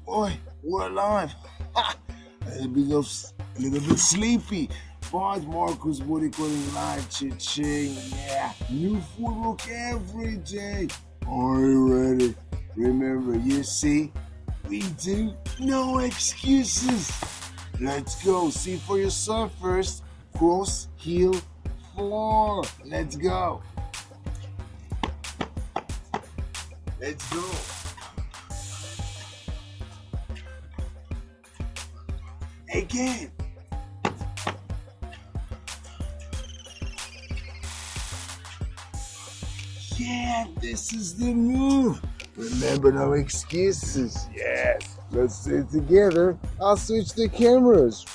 Boy, we're alive. Ha! A little bit sleepy. But Marcus, what do you call it? Live cha-ching. Yeah. New footwork every day. Are you ready? Remember, you see, we do no excuses. Let's go. See for yourself first. Cross, heel, floor. Let's go. Let's go. Again. Yeah, this is the move. Remember, no excuses. Yes, let's do it together. I'll switch the cameras.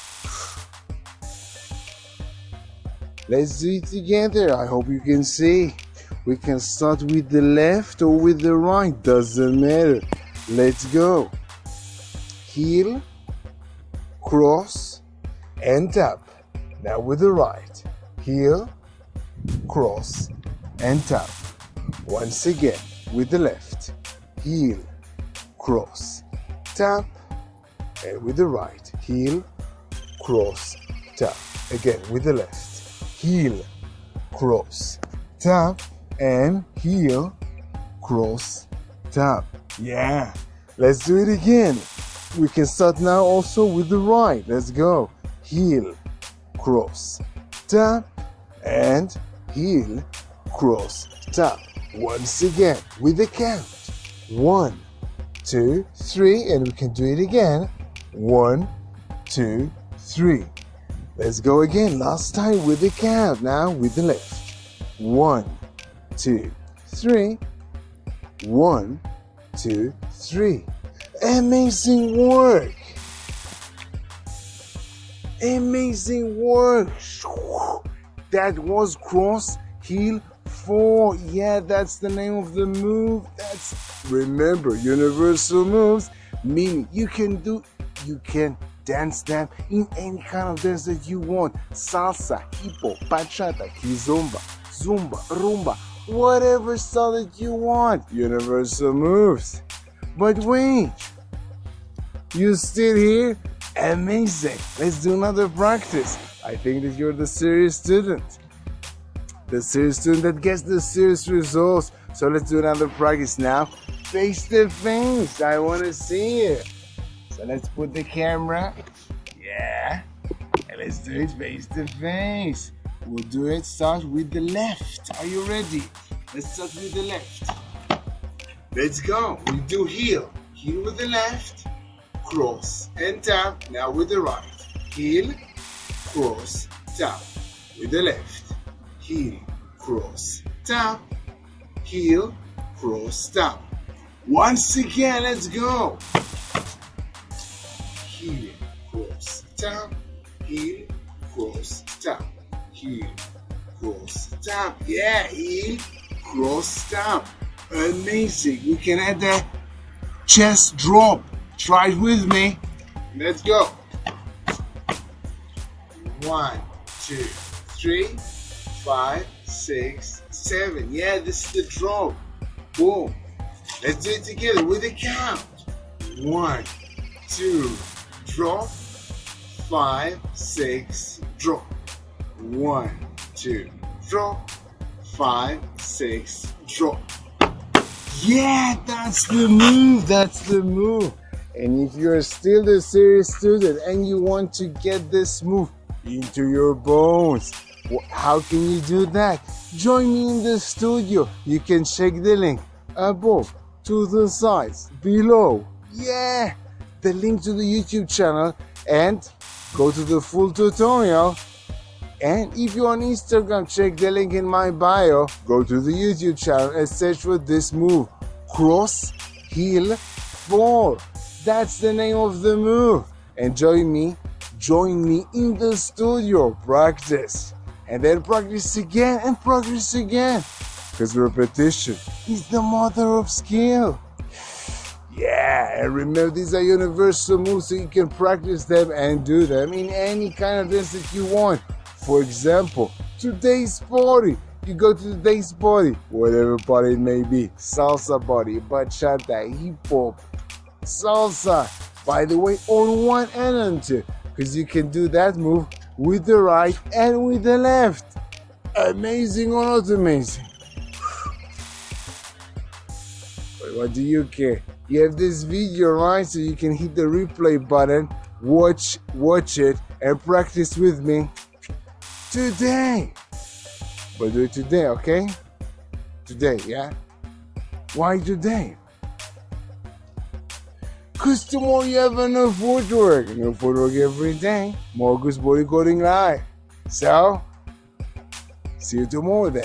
Let's do it together. I hope you can see. We can start with the left or with the right. Doesn't matter. Let's go. Heel, cross, and tap. Now with the right. Heel, cross, and tap. Once again with the left. Heel, cross, tap. And with the right. Heel, cross, tap. Again with the left. Heel, cross, tap. And heel, cross, tap. Yeah. Let's do it again. We can start now also with the right. Let's go. Heel, cross, tap, and heel, cross, tap. Once again with the count. 1, 2, 3, and we can do it again. 1, 2, 3. Let's go again. Last time with the count. Now with the left. 1, 2, 3. 1, 2, 3. Amazing work. Amazing work. That was cross, heel, 4. Yeah, that's the name of the move. Remember, universal moves, meaning you can dance them in any kind of dance that you want. Salsa, hip hop, bachata, Kizomba, Zumba, rumba, whatever style that you want. Universal moves. But wait, you still here? Amazing. Let's do another practice. I think that you're the serious student. The serious student that gets the serious results. So let's do another practice now. Face to face. I want to see you. So let's put the camera. Yeah. And let's do it face to face. We'll do it. Start with the left. Are you ready? Let's start with the left. Let's go. We do heel. Heel with the left. Cross and tap. Now with the right. Heel, cross, tap. With the left. Heel, cross, tap. Heel, cross, tap. Once again, let's go. Heel, cross, tap. Heel, cross, tap. Heel, cross, tap. Yeah, heel, cross, tap. Amazing. We can add that chest drop. Try it with me. Let's go. 1, 2, 3, 5, 6, 7. Yeah, this is the drop. Boom. Let's do it together with a count. 1, 2, drop. 5, 6, drop. 1, 2, drop. 5, 6, drop. Yeah, that's the move. That's the move. And if you're still the serious student and you want to get this move into your bones, how can you do that? Join me in the studio. You can check the link above, to the sides, below. Yeah, the link to the YouTube channel, and go to the full tutorial. And if you're on Instagram, check the link in my bio. Go to the YouTube channel and search for this move. Cross, heel, 4. That's the name of the move. And join me in the studio. Practice. And then practice again and practice again. Because repetition is the mother of skill. Yeah, and remember, these are universal moves, so you can practice them and do them in any kind of dance that you want. For example, today's party. You go to today's party, whatever party it may be. Salsa party, bachata, hip hop, salsa, By the way, on one and on two, because you can do that move with the right and with the left. Amazing or not amazing? But what do you care? You have this video, right? So you can hit the replay button, watch it, and practice with me today. But do it today, okay? Today, yeah? Why today? Because tomorrow you have a new footwork. New footwork every day. More good bodycoding live. So, see you tomorrow then.